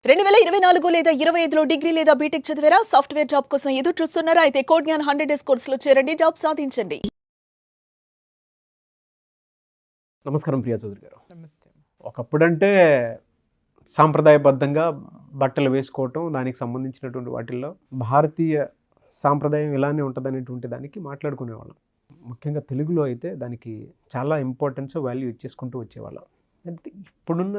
2024 లేదా 25లో డిగ్రీ లేదా బీటెక్ చదివారా? సాఫ్ట్‌వేర్ జాబ్ కోసం ఎదురు చూస్తున్నారా? అయితే కోడ్ జ్ఞాన్ 100 డేస్ కోర్సులో చేరండి. జాబ్ సాధించండి. నమస్కారం ప్రియా చౌదరి గారు. నమస్తే. ఒకప్పుడంటే సాంప్రదాయబద్ధంగా బట్టలు వేసుకోవటం, దానికి సంబంధించినటువంటి వాటిల్లో భారతీయ సాంప్రదాయం ఇలానే ఉంటుందనేటువంటి దానికి మాట్లాడుకునేవాళ్ళం. ముఖ్యంగా తెలుగులో అయితే దానికి చాలా ఇంపార్టెన్స్, వాల్యూ ఇచ్చేసుకుంటూ వచ్చేవాళ్ళం. అయితే ఇప్పుడున్న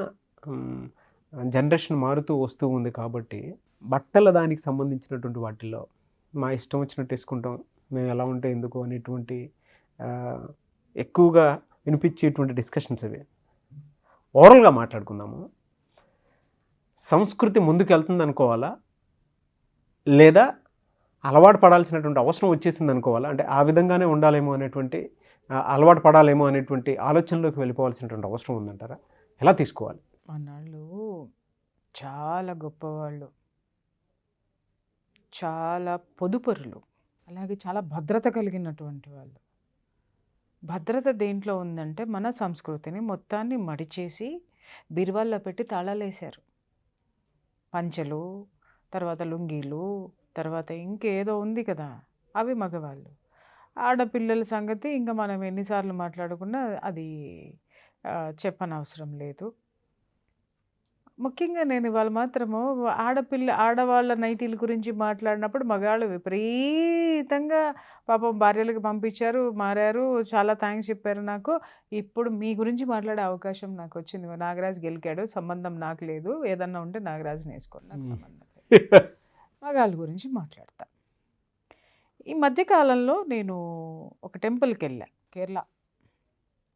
జనరేషన్ మారుతూ వస్తూ ఉంది కాబట్టి బట్టల దానికి సంబంధించినటువంటి వాటిల్లో మా ఇష్టం వచ్చినట్టు వేసుకుంటాం, మేము ఎలా ఉంటే ఎందుకు అనేటువంటి ఎక్కువగా వినిపించేటువంటి డిస్కషన్స్ అవి. ఓవరాల్గా మాట్లాడుకుందాము. సంస్కృతి ముందుకు వెళ్తుంది అనుకోవాలా, లేదా అలవాటు పడాల్సినటువంటి అవసరం వచ్చేసింది అనుకోవాలా? అంటే ఆ విధంగానే ఉండాలేమో అనేటువంటి, అలవాటు పడాలేమో అనేటువంటి ఆలోచనలోకి వెళ్ళిపోవాల్సినటువంటి అవసరం ఉందంటారా? ఎలా తీసుకోవాలి? మనాళ్ళు చాలా గొప్పవాళ్ళు, చాలా పొదుపరులు, అలాగే చాలా భద్రత కలిగినటువంటి వాళ్ళు. భద్రత దేంట్లో ఉందంటే మన సంస్కృతిని మొత్తాన్ని మడిచేసి బీరువాల్లో పెట్టి తాళాలేశారు. పంచెలు, తర్వాత లుంగీలు, తర్వాత ఇంకేదో ఉంది కదా, అవి మగవాళ్ళు. ఆడపిల్లల సంగతి ఇంకా మనం ఎన్నిసార్లు మాట్లాడుకున్నా అది చెప్పనవసరం లేదు. ముఖ్యంగా నేను ఇవాళ మాత్రము ఆడవాళ్ళ నైటీల గురించి మాట్లాడినప్పుడు మగాళ్ళు విపరీతంగా పాపం భార్యలకు పంపించారు, మారారు, చాలా థ్యాంక్స్ చెప్పారు నాకు. ఇప్పుడు మీ గురించి మాట్లాడే అవకాశం నాకు వచ్చింది. నాగరాజ్ గెలికాడు, సంబంధం నాకు లేదు, ఏదన్నా ఉంటే నాగరాజ్ని వేసుకోండి, నాకు సంబంధం లేదు. మగాళ్ళ గురించి మాట్లాడతా. ఈ మధ్యకాలంలో నేను ఒక టెంపుల్కి వెళ్ళా, కేరళ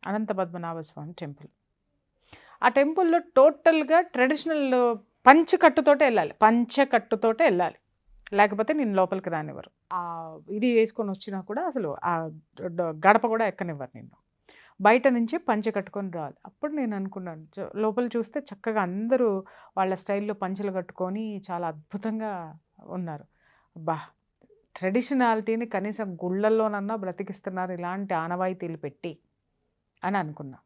అనంత పద్మనాభ స్వామి టెంపుల్. ఆ టెంపుల్లో టోటల్గా ట్రెడిషనల్ పంచకట్టుతోటే వెళ్ళాలి, లేకపోతే నేను లోపలికి రానివ్వరు. ఇది వేసుకొని వచ్చినా కూడా అసలు ఆ గడప కూడా ఎక్కనివ్వరు నిన్ను. బయట నుంచి పంచె కట్టుకొని రావాలి. అప్పుడు నేను అనుకున్నాను, లోపల చూస్తే చక్కగా అందరూ వాళ్ళ స్టైల్లో పంచెలు కట్టుకొని చాలా అద్భుతంగా ఉన్నారు. బా, ట్రెడిషనాలిటీని కనీసం గుళ్ళల్లోనన్నా బ్రతికిస్తున్నారు ఇలాంటి ఆనవాయితీలు పెట్టి అని అనుకున్నా.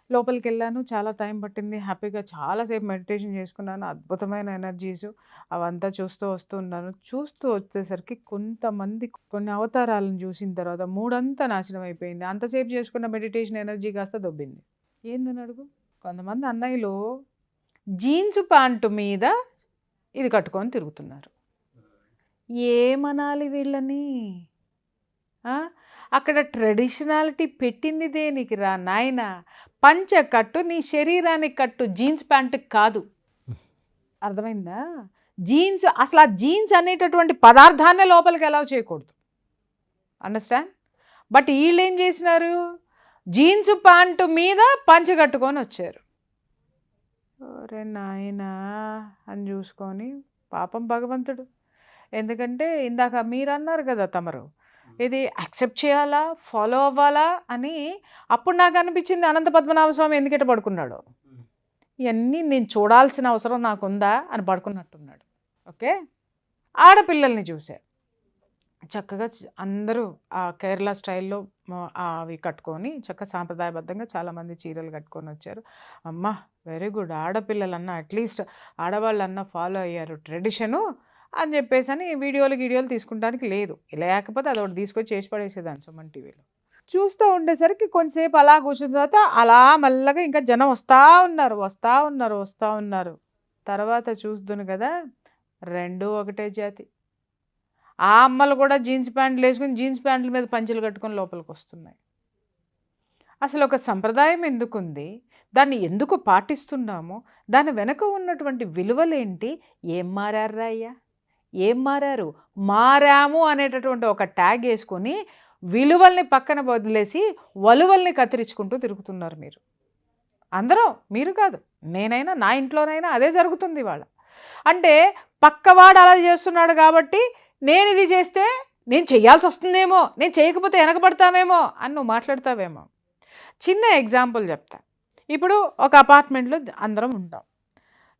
లోపలికి వెళ్ళాను, చాలా టైం పట్టింది. హ్యాపీగా చాలాసేపు మెడిటేషన్ చేసుకున్నాను. అద్భుతమైన ఎనర్జీస్ అవంతా చూస్తూ వచ్చేసరికి కొంతమంది కొన్ని అవతారాలను చూసిన తర్వాత మూడంతా నాశనం అయిపోయింది. అంతసేపు చేసుకున్న మెడిటేషన్ ఎనర్జీ కాస్త దొబ్బింది. ఏందని అడుగు. కొంతమంది అన్నయ్యలు జీన్స్ ప్యాంటు మీద ఇది కట్టుకొని తిరుగుతున్నారు. ఏమనాలి వీళ్ళని? అక్కడ ట్రెడిషనాలిటీ పెట్టింది దేనికి రా నాయన? పంచ కట్టు, నీ శరీరానికి కట్టు, జీన్స్ ప్యాంటుకి కాదు. అర్థమైందా? జీన్స్, అసలు ఆ జీన్స్ అనేటటువంటి పదార్థాన్నే లోపలికి అలౌ చేయకూడదు. అండర్స్టాండ్? బట్ వీళ్ళు ఏం చేసినారు, జీన్స్ ప్యాంటు మీద పంచ కట్టుకొని వచ్చారు. ఒరే నాయనా అని చూసుకొని పాపం భగవంతుడు. ఎందుకంటే ఇందాక మీరు అన్నారు కదా తమరు, ఇది యాక్సెప్ట్ చేయాలా, ఫాలో అవ్వాలా అని. అప్పుడు నాకు అనిపించింది అనంత పద్మనాభ స్వామి ఎందుకట పడుకున్నాడు, ఇవన్నీ నేను చూడాల్సిన అవసరం నాకుందా అని పడుకున్నట్టున్నాడు. ఓకే. ఆడపిల్లల్ని చూసా, చక్కగా అందరూ ఆ కేరళ స్టైల్లో అవి కట్టుకొని చక్కగా సాంప్రదాయబద్ధంగా చాలామంది చీరలు కట్టుకొని వచ్చారు. అమ్మ వెరీ గుడ్, ఆడపిల్లలన్నా అట్లీస్ట్ ఆడవాళ్ళన్నా ఫాలో అయ్యారు ట్రెడిషను అని చెప్పేసి అని వీడియోలు తీసుకుంటానికి లేదు. లేకపోతే అది ఒకటి తీసుకొచ్చి చేసి పడేసేదాన్ని సుమన్ టీవీలో. చూస్తూ ఉండేసరికి కొంతసేపు అలా కూర్చున్న తర్వాత అలా మళ్ళగా ఇంకా జనం వస్తూ ఉన్నారు. తర్వాత చూస్తును కదా, రెండు ఒకటే జాతి. ఆ అమ్మలు కూడా జీన్స్ ప్యాంట్లు వేసుకుని జీన్స్ ప్యాంట్ల మీద పంచెలు కట్టుకొని లోపలికి వస్తున్నాయి. అసలు ఒక సంప్రదాయం ఎందుకుంది, దాన్ని ఎందుకు పాటిస్తున్నాము, దాని వెనక ఉన్నటువంటి విలువలేంటి? ఏం మారారా అయ్యా? ఏం మారారు? మారాము అనేటటువంటి ఒక ట్యాగ్ వేసుకొని విలువల్ని పక్కన వదిలేసి వలువల్ని కత్తిరించుకుంటూ తిరుగుతున్నారు మీరు అందరూ. మీరు కాదు, నేనైనా నా ఇంట్లోనైనా అదే జరుగుతుంది ఇవాళ. అంటే పక్కవాడు అలా చేస్తున్నాడు కాబట్టి నేను ఇది చేస్తే నేను చేయాల్సి వస్తుందేమో, నేను చేయకపోతే వెనకబడతామేమో అని నువ్వు మాట్లాడతావేమో. చిన్న ఎగ్జాంపుల్ చెప్తా. ఇప్పుడు ఒక అపార్ట్మెంట్లో అందరం ఉంటాం.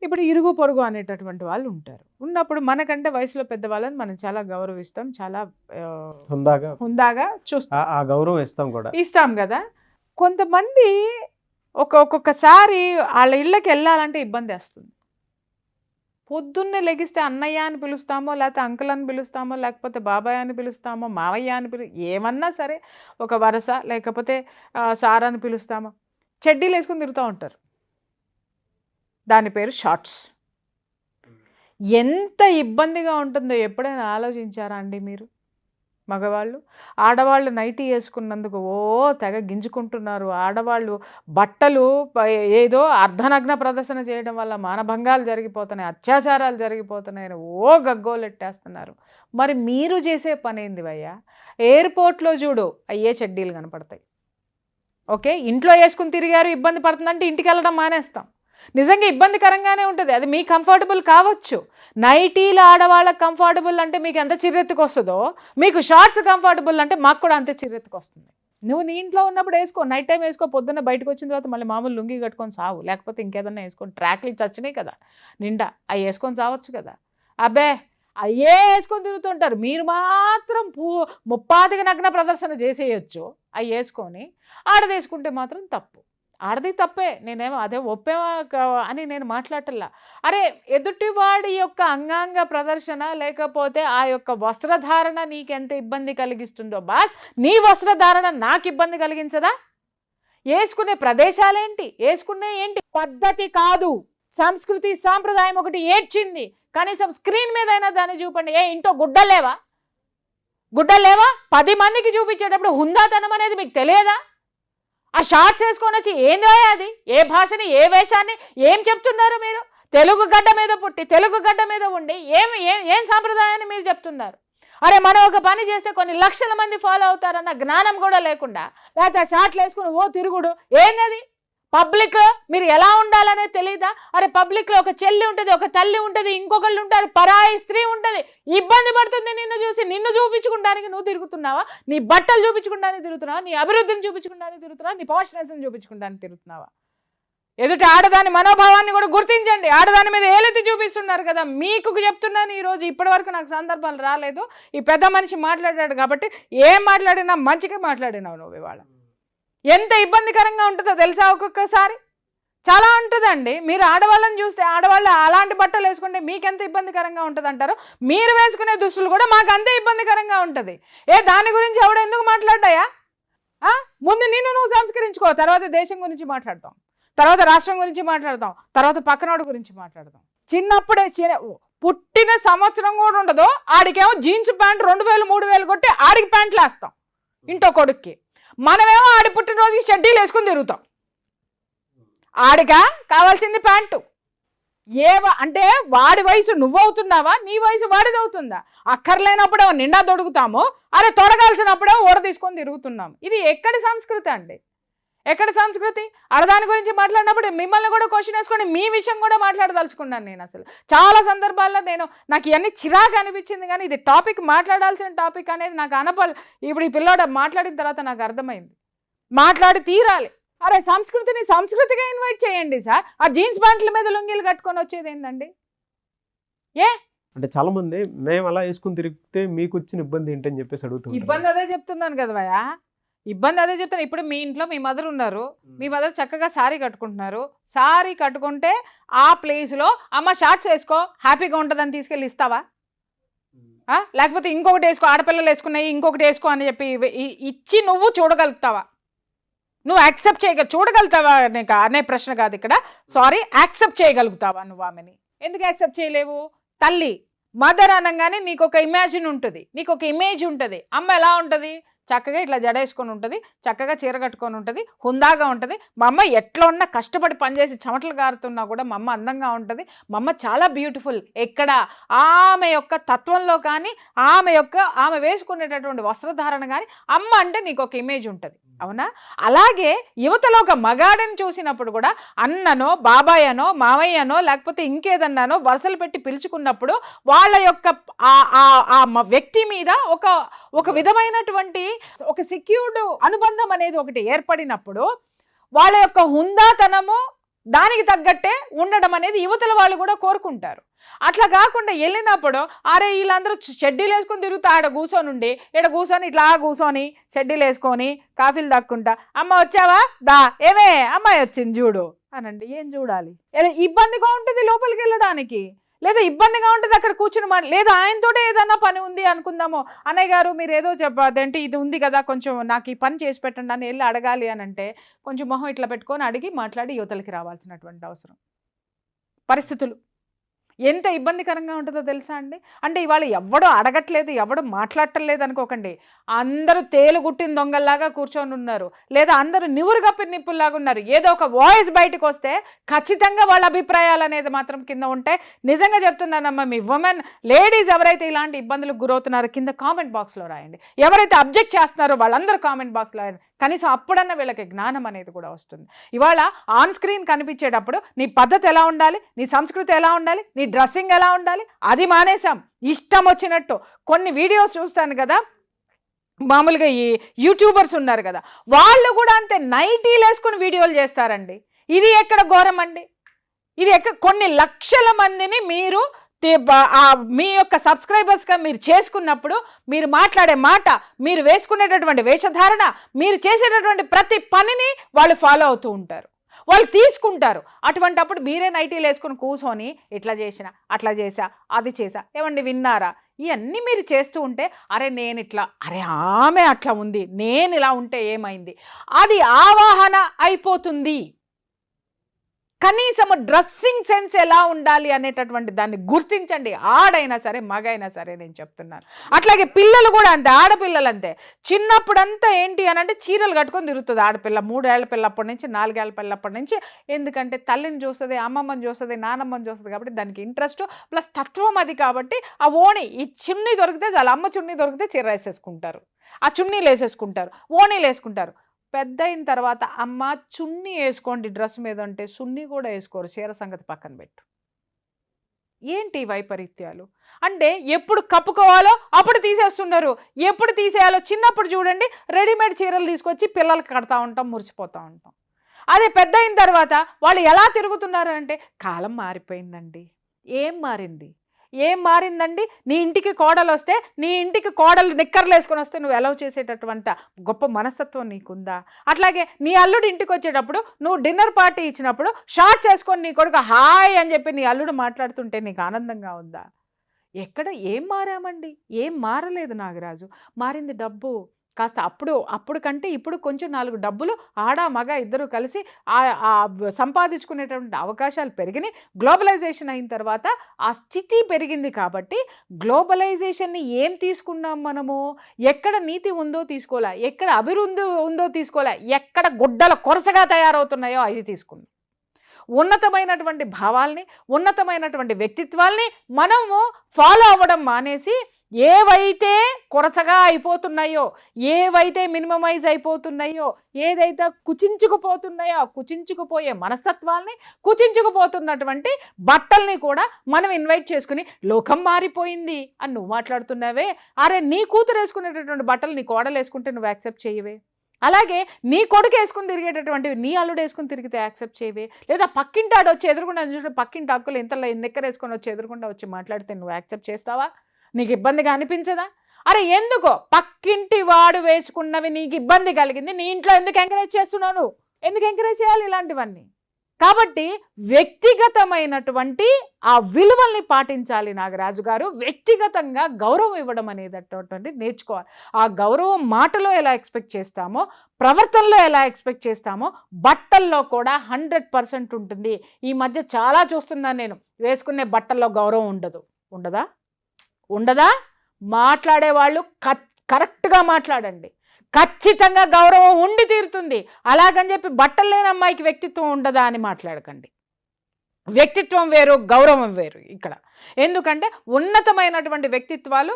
ఇప్పుడు ఇరుగు పొరుగు అనేటటువంటి వాళ్ళు ఉంటారు. ఉన్నప్పుడు మనకంటే వయసులో పెద్దవాళ్ళని మనం చాలా గౌరవిస్తాం, చాలా హుందాగా చూస్తాం, ఆ గౌరవం ఇస్తాం కదా. కొంతమంది ఒక్కొక్కసారి వాళ్ళ ఇళ్ళకి వెళ్ళాలంటే ఇబ్బంది వేస్తుంది. పొద్దున్నే లెగిస్తే అన్నయ్య అని పిలుస్తామో, లేకపోతే అంకుల్ అని పిలుస్తామో, లేకపోతే బాబాయ్ అని పిలుస్తామో, మావయ్య అని ఏమన్నా సరే ఒక వరస, లేకపోతే సార్ అని పిలుస్తామో, చెడ్డీలు వేసుకొని తిరుగుతూ ఉంటారు. దాని పేరు షార్ట్స్. ఎంత ఇబ్బందిగా ఉంటుందో ఎప్పుడైనా ఆలోచించారా అండి మీరు? మగవాళ్ళు, ఆడవాళ్ళు నైటీ వేసుకున్నందుకు తెగ గింజుకుంటున్నారు. ఆడవాళ్ళు బట్టలు ఏదో అర్ధనగ్న ప్రదర్శన చేయడం వల్ల మానభంగాలు జరిగిపోతున్నాయి, అత్యాచారాలు జరిగిపోతున్నాయని గగ్గోలెట్టేస్తున్నారు. మరి మీరు చేసే పని ఏంది భయ్యా? ఎయిర్పోర్ట్లో చూడు అయ్యే చెడ్డీలు కనపడతాయి. ఓకే, ఇంట్లో వేసుకుని తిరిగారు, ఇబ్బంది పడుతుందంటే ఇంటికి వెళ్ళడం మానేస్తాం. నిజంగా ఇబ్బందికరంగానే ఉంటుంది, అది మీ కంఫర్టబుల్ కావచ్చు. నైటీలు ఆడవాళ్ళకి కంఫర్టబుల్ అంటే మీకు ఎంత చిర్రెత్తుకు వస్తుందో, మీకు షార్ట్స్ కంఫర్టబుల్ అంటే మాకు కూడా అంతే చిర్రెత్తుకు వస్తుంది. నువ్వు నీ ఇంట్లో ఉన్నప్పుడు వేసుకో, నైట్ టైం వేసుకో, పొద్దున్న బయటకు వచ్చిన తర్వాత మళ్ళీ మామూలు లుంగి కట్టుకొని సావు, లేకపోతే ఇంకేదన్నా వేసుకొని, ట్రాక్లు చచ్చినాయి కదా నిండా, అవి వేసుకొని సావచ్చు కదా. అబ్బే అయ్యే వేసుకొని తిరుగుతుంటారు. మీరు మాత్రం ముప్పాతికి నగ్న ప్రదర్శన చేసేయచ్చు అవి వేసుకొని. ఆడది వేసుకుంటే మాత్రం తప్పు. ఆడది తప్పే, నేనేమో అదే ఒప్పేమా అని నేను మాట్లాడటల్లా. అరే ఎదుటివాడి యొక్క అంగాంగ ప్రదర్శన లేకపోతే ఆ యొక్క వస్త్రధారణ నీకెంత ఇబ్బంది కలిగిస్తుందో బాస్, నీ వస్త్రధారణ నాకు ఇబ్బంది కలిగించదా? వేసుకునే ప్రదేశాలేంటి, వేసుకునే ఏంటి పద్ధతి కాదు. సంస్కృతి సాంప్రదాయం ఒకటి ఏడ్చింది, కనీసం స్క్రీన్ మీద అయినా దాన్ని చూపండి. ఇంట్లో గుడ్డలేవా? 10 మందికి చూపించేటప్పుడు హుందాతనం అనేది మీకు తెలియదా? ఆ షార్ట్స్ వేసుకొని వచ్చి ఏందో అది, ఏ భాషని ఏ వేషాన్ని ఏం చెప్తున్నారు మీరు? తెలుగు గడ్డ మీద పుట్టి తెలుగు గడ్డ మీద ఉండి ఏం సాంప్రదాయాన్ని మీరు చెప్తున్నారు? అరే మనం ఒక పని చేస్తే కొన్ని లక్షల మంది ఫాలో అవుతారన్న జ్ఞానం కూడా లేకుండా, లేకపోతే ఆ షార్ట్లు వేసుకుని తిరుగుడు ఏంది? పబ్లిక్లో మీరు ఎలా ఉండాలనే తెలియదా? అరే పబ్లిక్లో ఒక చెల్లి ఉంటుంది, ఒక తల్లి ఉంటుంది, ఇంకొకళ్ళు ఉంటారు, పరాయి స్త్రీ ఉంటుంది, ఇబ్బంది పడుతుంది నిన్ను చూసి. నిన్ను చూపించుకోవడానికి నువ్వు తిరుగుతున్నావా? నీ బట్టలు చూపించుకోవడానికి తిరుగుతున్నావా? నీ అభివృద్ధిని చూపించుకోవడానికి తిరుగుతున్నావా? నీ పాష్నెస్ని చూపించుకోవడానికి తిరుగుతున్నావా? ఎదుటి ఆడదాని మనోభావాన్ని కూడా గుర్తించండి. ఆడదాని మీద ఏలెత్తి చూపిస్తున్నారు కదా. మీకు చెప్తున్నాను ఈరోజు, ఇప్పటి వరకు నాకు సందర్భాలు రాలేదు. ఈ పెద్ద మనిషి మాట్లాడాడు కాబట్టి ఏం మాట్లాడినా మంచిగా మాట్లాడినావు నువ్వు. ఇవాళ ఎంత ఇబ్బందికరంగా ఉంటుందో తెలుసా? ఒక్కొక్కసారి చాలా ఉంటుందండి. మీరు ఆడవాళ్ళని చూస్తే, ఆడవాళ్ళు అలాంటి బట్టలు వేసుకుంటే మీకెంత ఇబ్బందికరంగా ఉంటుంది అంటారు. మీరు వేసుకునే దుస్తులు కూడా మాకు అంతే ఇబ్బందికరంగా ఉంటుంది. దాని గురించి ఎవడు ఎందుకు మాట్లాడ్డాయా? ముందు నిన్ను నువ్వు సంస్కరించుకో, తర్వాత దేశం గురించి మాట్లాడతాం, తర్వాత రాష్ట్రం గురించి మాట్లాడతాం, తర్వాత పక్కనోడు గురించి మాట్లాడతాం. చిన్నప్పుడే పుట్టిన సంవత్సరం కూడా ఉండదు ఆడికేమో జీన్స్ ప్యాంట్ 2000 3000 కొట్టి ఆడికి ప్యాంట్లు వేస్తాం ఇంటో కొడుక్కి. మనమేమో ఆడి పుట్టినరోజుకి షెడ్డీలు వేసుకుని తిరుగుతాం. ఆడిగా కావాల్సింది ప్యాంటు. అంటే వాడి వయసు నువ్వవుతున్నావా, నీ వయసు వాడిది అవుతుందా? అక్కర్లేనప్పుడేమో నిండా దొడుకుతాము, అరే తొడగాల్సినప్పుడేమో ఓడ తీసుకొని తిరుగుతున్నాం. ఇది ఎక్కడి సంస్కృతి అండి? ఎక్కడ సంస్కృతి? అరదాని గురించి మాట్లాడినప్పుడు మిమ్మల్ని కూడా క్వశ్చన్ వేసుకొని మీ విషయం కూడా మాట్లాడదలుచుకున్నాను నేను. అసలు చాలా సందర్భాల్లో నాకు ఇవన్నీ చిరాకు అనిపించింది, కానీ ఇది టాపిక్, మాట్లాడాల్సిన టాపిక్ అనేది నాకు ఇప్పుడు ఈ పిల్లోడ మాట్లాడిన తర్వాత నాకు అర్థమైంది. మాట్లాడి తీరాలి. అరే సంస్కృతిని సంస్కృతిగా ఇన్వైట్ చేయండి సార్. ఆ జీన్స్ ప్యాంట్ల మీద లుంగీలు కట్టుకొని వచ్చేది ఏంటండి? అంటే చాలా మంది మేము అలా వేసుకుని తిరిగితే మీకు వచ్చిన ఇబ్బంది ఏంటని చెప్పేసి అడుగుతుంది. ఇబ్బంది అదే చెప్తున్నాను కదా భయ్యా, ఇబ్బంది అదే చెప్తాను. ఇప్పుడు మీ ఇంట్లో మీ మదర్ ఉన్నారు, మీ మదర్ చక్కగా శారీ కట్టుకుంటున్నారు. శారీ కట్టుకుంటే ఆ ప్లేస్లో అమ్మ షార్ట్స్ వేసుకో హ్యాపీగా ఉంటుందని తీసుకెళ్ళి ఇస్తావా? లేకపోతే ఇంకొకటి వేసుకో, ఆడపిల్లలు వేసుకున్నాయి ఇంకొకటి వేసుకో అని చెప్పి ఇచ్చి నువ్వు చూడగలుగుతావా? నువ్వు యాక్సెప్ట్ చూడగలుగుతావా అనే ప్రశ్న కాదు ఇక్కడ. సారీ, యాక్సెప్ట్ చేయగలుగుతావా నువ్వు ఆమెని? ఎందుకు యాక్సెప్ట్ చేయలేవు? తల్లి మదర్ అనగానే నీకు ఒక ఇమాజిన్ ఉంటుంది, నీకు ఒక ఇమేజ్ ఉంటుంది. అమ్మ ఎలా ఉంటుంది? చక్కగా ఇట్లా జడేసుకొని ఉంటుంది, చక్కగా చీర కట్టుకొని ఉంటుంది, హుందాగా ఉంటుంది. మా అమ్మ ఎట్లా ఉన్నా కష్టపడి పనిచేసి చెమటలు గారుతున్నా కూడా మా అమ్మ అందంగా ఉంటుంది. మా అమ్మ చాలా బ్యూటిఫుల్. ఎక్కడ ఆమె యొక్క తత్వంలో కానీ, ఆమె వేసుకునేటటువంటి వస్త్రధారణ కానీ, అమ్మ అంటే నీకు ఒక ఇమేజ్ ఉంటుంది, అవునా? అలాగే యువతలో ఒక మగాడిని చూసినప్పుడు కూడా అన్ననో, బాబాయనో, మావయ్యనో, లేకపోతే ఇంకేదన్నానో వరుసలు పెట్టి పిలుచుకున్నప్పుడు వాళ్ళ యొక్క ఆ వ్యక్తి మీద ఒక విధమైనటువంటి ఒక సెక్యూర్డ్ అనుబంధం అనేది ఒకటి ఏర్పడినప్పుడు వాళ్ళ యొక్క హుందాతనము దానికి తగ్గట్టే ఉండడం అనేది యువతల వాళ్ళు కూడా కోరుకుంటారు. అట్లా కాకుండా వెళ్ళినప్పుడు అరే వీళ్ళందరూ షెడ్డీలు వేసుకొని తిరుగుతా ఆడ కూర్చొని ఇక్కడ కూర్చొని ఇట్లా కూర్చొని షెడ్డీలు వేసుకొని కాఫీలు దక్కుంటా, అమ్మ వచ్చావా దా, ఏమే అమ్మాయి వచ్చింది చూడు అనండి. ఏం చూడాలి? ఇబ్బందిగా ఉంటుంది లోపలికి వెళ్ళడానికి. లేదా ఇబ్బందిగా ఉంటుంది అక్కడ కూర్చుని లేదా ఆయనతోటే ఏదైనా పని ఉంది అనుకుందాము, అన్నయ్య గారు మీరు ఏదో చెప్పదంటే ఇది ఉంది కదా కొంచెం నాకు ఈ పని చేసి పెట్టండి అని వెళ్ళి అడగాలి అని అంటే కొంచెం మొహం ఇట్లా పెట్టుకొని అడిగి మాట్లాడి యువతలకి రావాల్సినటువంటి అవసరం. పరిస్థితులు ఎంత ఇబ్బందికరంగా ఉంటుందో తెలుసా అండి. అంటే ఇవాళ ఎవడో అడగట్లేదు, ఎవడో మాట్లాడటలేదు అనుకోకండి, అందరూ తేలుగుట్టిన దొంగల్లాగా కూర్చొని ఉన్నారు, లేదా అందరూ నివురు కప్పిన నిప్పుల్లాగా ఉన్నారు. ఏదో ఒక వాయిస్ బయటకు వస్తే ఖచ్చితంగా వాళ్ళ అభిప్రాయాలు అనేది మాత్రం కింద ఉంటాయి. నిజంగా చెప్తున్నానమ్మా, మీ ఉమెన్ లేడీస్ ఎవరైతే ఇలాంటి ఇబ్బందులకు గురవుతున్నారో కింద కామెంట్ బాక్స్లో రాయండి. ఎవరైతే అబ్జెక్ట్ చేస్తున్నారో వాళ్ళందరూ కామెంట్ బాక్స్లో రాయండి. కనీసం అప్పుడన్నా వీళ్ళకి జ్ఞానం అనేది కూడా వస్తుంది. ఇవాళ ఆన్ స్క్రీన్ కనిపించేటప్పుడు నీ పద్ధతి ఎలా ఉండాలి, నీ సంస్కృతి ఎలా ఉండాలి, నీ డ్రెస్సింగ్ ఎలా ఉండాలి, అది మానేసాం. ఇష్టం వచ్చినట్టు కొన్ని వీడియోస్ చూస్తాను కదా, మామూలుగా ఈ యూట్యూబర్స్ ఉన్నారు కదా, వాళ్ళు కూడా అంతే నైటీలు వేసుకుని వీడియోలు చేస్తారండి. ఇది ఎక్కడ ఘోరం అండి, ఇది ఎక్కడ? కొన్ని లక్షల మందిని మీరు మీ యొక్క సబ్స్క్రైబర్స్గా మీరు చేసుకున్నప్పుడు మీరు మాట్లాడే మాట, మీరు వేసుకునేటటువంటి వేషధారణ, మీరు చేసేటటువంటి ప్రతి పనిని వాళ్ళు ఫాలో అవుతూ ఉంటారు, వాళ్ళు తీసుకుంటారు. అటువంటప్పుడు మీరే నైటీలు వేసుకుని కూర్చొని ఇట్లా చేసిన, అట్లా చేసా, అది చేసా, ఏమండి విన్నారా, ఇవన్నీ మీరు చేస్తూ ఉంటే అరే నేను ఇట్లా, అరే ఆమె అట్లా ఉంది, నేను ఇలా ఉంటే ఏమైంది, అది ఆవాహన అయిపోతుంది. కనీసం డ్రెస్సింగ్ సెన్స్ ఎలా ఉండాలి అనేటటువంటి దాన్ని గుర్తించండి. ఆడైనా సరే మగైనా సరే నేను చెప్తున్నాను. అట్లాగే పిల్లలు కూడా అంతే, ఆడపిల్లలు అంతే. చిన్నప్పుడంతా ఏంటి అని అంటే చీరలు కట్టుకొని తిరుగుతుంది ఆడపిల్ల. 3 ఏళ్ల పిల్లప్పటి నుంచి 4 ఏళ్ల పిల్లప్పటి నుంచి. ఎందుకంటే తల్లిని చూస్తుంది, అమ్మమ్మని చూస్తుంది, నానమ్మని చూస్తుంది, కాబట్టి దానికి ఇంట్రెస్ట్ ప్లస్ తత్వం అది. కాబట్టి ఆ ఓణి, ఈ చున్నీ దొరికితే చాలా, అమ్మ చున్నీ దొరికితే చీర వేసేసుకుంటారు, ఆ చున్నీలు వేసేసుకుంటారు, ఓణీలు వేసుకుంటారు. పెద్ద అయిన తర్వాత అమ్మ చున్నీ వేసుకోండి డ్రెస్ మీద అంటే చున్నీ కూడా వేసుకోరు, చీర సంగతి పక్కన పెట్టు. ఏంటి వైపరీత్యాలు అంటే? ఎప్పుడు కప్పుకోవాలో అప్పుడు తీసేస్తున్నారు, ఎప్పుడు తీసేయాలో. చిన్నప్పుడు చూడండి రెడీమేడ్ చీరలు తీసుకొచ్చి పిల్లలకి కడతా ఉంటాం, మురిసిపోతూ ఉంటాం. అదే పెద్ద అయిన తర్వాత వాళ్ళు ఎలా తిరుగుతున్నారు అంటే కాలం మారిపోయిందండి. ఏం మారింది? ఏం మారిందండి? నీ ఇంటికి కోడలు వస్తే, నీ ఇంటికి కోడలు నిక్కర్లు వేసుకొని వస్తే నువ్వు ఎలా చేసేటటువంటి గొప్ప మనస్తత్వం నీకుందా? అట్లాగే నీ అల్లుడు ఇంటికి వచ్చేటప్పుడు నువ్వు డిన్నర్ పార్టీ ఇచ్చినప్పుడు షార్ట్ చేసుకొని నీ కొడుకు హాయ్ అని చెప్పి నీ అల్లుడు మాట్లాడుతుంటే నీకు ఆనందంగా ఉందా? ఎక్కడ ఏం మారామండి? ఏం మారలేదు నాగరాజు. మారింది డబ్బు. కాస్త అప్పుడు కంటే ఇప్పుడు కొంచెం 4 డబ్బులు ఆడ మగ ఇద్దరు కలిసి సంపాదించుకునేటువంటి అవకాశాలు పెరిగినాయి. గ్లోబలైజేషన్ అయిన తర్వాత ఆ స్థితి పెరిగింది. కాబట్టి గ్లోబలైజేషన్ని ఏం తీసుకున్నాం మనము? ఎక్కడ నీతి ఉందో తీసుకోలే, ఎక్కడ అభివృద్ధి ఉందో తీసుకోలే, ఎక్కడ గుడ్డల కొరసగా తయారవుతున్నాయో అది తీసుకున్నాం. ఉన్నతమైనటువంటి భావాల్ని, ఉన్నతమైనటువంటి వ్యక్తిత్వాల్ని మనము ఫాలో అవ్వడం మానేసి ఏవైతే కొరచగా అయిపోతున్నాయో, ఏవైతే మినిమమైజ్ అయిపోతున్నాయో, ఏదైతే కుచించుకుపోతున్నాయో, కుచించుకుపోయే మనస్తత్వాల్ని, కుచించుకుపోతున్నటువంటి బట్టల్ని కూడా మనం ఇన్వైట్ చేసుకుని లోకం మారిపోయింది అని నువ్వు మాట్లాడుతున్నావే. అరే నీ కూతురు వేసుకునేటటువంటి బట్టలు నీ కోడలు వేసుకుంటే నువ్వు యాక్సెప్ట్ చేయవే. అలాగే నీ కొడుకు వేసుకుని తిరిగేటటువంటివి నీ అల్లుడు వేసుకుని తిరిగితే యాక్సెప్ట్ చేయవే. లేదా పక్కింటి ఆడు వచ్చి ఎదురుకుండా చూసి పక్కింటి హక్కులు ఇంతలో నిక్కర వేసుకొని వచ్చి ఎదురుకుండా వచ్చి మాట్లాడితే నువ్వు యాక్సెప్ట్ చేస్తావా? నీకు ఇబ్బందిగా అనిపించదా? అరే ఎందుకో పక్కింటి వాడు వేసుకున్నవి నీకు ఇబ్బంది కలిగింది, నీ ఇంట్లో ఎందుకు ఎంకరేజ్ చేస్తున్నావు? నువ్వు ఎందుకు ఎంకరేజ్ చేయాలి ఇలాంటివన్నీ? కాబట్టి వ్యక్తిగతమైనటువంటి ఆ విలువల్ని పాటించాలి నాగరాజు గారు. వ్యక్తిగతంగా గౌరవం ఇవ్వడం అనేది నేర్చుకోవాలి. ఆ గౌరవం మాటలో ఎలా ఎక్స్పెక్ట్ చేస్తామో, ప్రవర్తనలో ఎలా ఎక్స్పెక్ట్ చేస్తామో, బట్టల్లో కూడా 100% ఉంటుంది. ఈ మధ్య చాలా చూస్తున్నాను నేను, వేసుకునే బట్టల్లో గౌరవం ఉండదా? మాట్లాడేవాళ్ళు కరెక్ట్గా మాట్లాడండి. ఖచ్చితంగా గౌరవం ఉండి తీరుతుంది. అలాగని చెప్పి బట్టలు లేని అమ్మాయికి వ్యక్తిత్వం ఉండదా అని మాట్లాడకండి. వ్యక్తిత్వం వేరు, గౌరవం వేరు ఇక్కడ. ఎందుకంటే ఉన్నతమైనటువంటి వ్యక్తిత్వాలు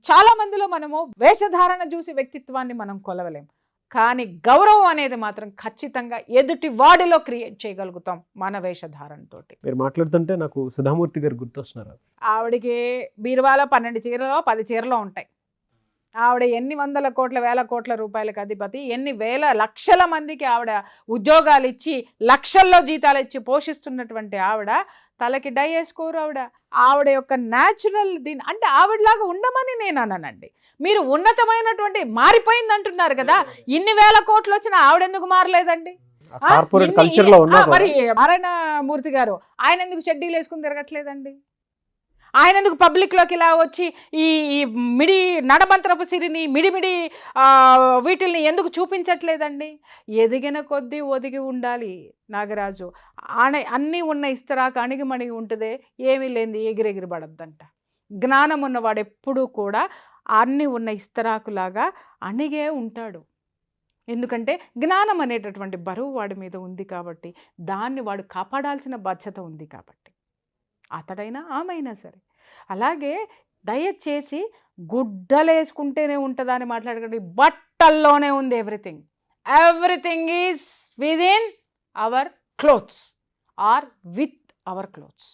చాలా మందిలో మనము వేషధారణ చూసి వ్యక్తిత్వాన్ని మనం కొలవలేం. కానీ గౌరవం అనేది మాత్రం ఖచ్చితంగా ఎదుటి వాడిలో క్రియేట్ చేయగలుగుతాం మన వేషధారణతో. మీరు మాట్లాడుతుంటే నాకు సుధామూర్తి గారు గుర్తొస్తున్నారు. ఆవిడికి బీరువాలో 12 చీరలో 10 చీరలో ఉంటాయి. ఆవిడ ఎన్ని వందల కోట్ల వేల కోట్ల రూపాయలకు అధిపతి, ఎన్ని వేల లక్షల మందికి ఆవిడ ఉద్యోగాలు ఇచ్చి లక్షల్లో జీతాలు ఇచ్చి పోషిస్తున్నటువంటి ఆవిడ తలకి డై వేసుకోరు. ఆవిడ యొక్క న్యాచురల్ దీని అంటే ఆవిడలాగా ఉండమని నేను అన్నానండి. మీరు ఉన్నతమైనటువంటి మారిపోయింది అంటున్నారు కదా, ఇన్ని వేల కోట్లు వచ్చినా ఆవిడెందుకు మారలేదండి? కార్పొరేట్ కల్చర్ లో ఉన్నా మరి నారాయణ మూర్తి గారు ఆయన ఎందుకు షెడ్యూల్ వేసుకుని తిరగట్లేదండి? ఆయన ఎందుకు పబ్లిక్లోకి ఇలా వచ్చి ఈ ఈ మిడి నడమంత్రపు సిరిని మిడిమిడి వీటిల్ని ఎందుకు చూపించట్లేదండి? ఎదిగిన కొద్దీ ఒదిగి ఉండాలి నాగరాజు. అన్నీ ఉన్న ఇస్తరాకు అణిగిమణిగి ఉంటుందే, ఏమీ లేనిది ఎగిరెగిరి పడద్దంట. జ్ఞానం ఉన్నవాడు ఎప్పుడూ కూడా అన్నీ ఉన్న ఇస్తరాకులాగా అణిగే ఉంటాడు. ఎందుకంటే జ్ఞానం అనేటటువంటి బరువు వాడి మీద ఉంది కాబట్టి, దాన్ని వాడు కాపాడాల్సిన బాధ్యత ఉంది కాబట్టి, అతడైనా ఆమైనా సరే. అలాగే దయచేసి గుడ్డలేసుకుంటేనే ఉంటుందా అని మాట్లాడకండి. బట్టల్లోనే ఉంది everything. Everything is within our clothes or with our clothes.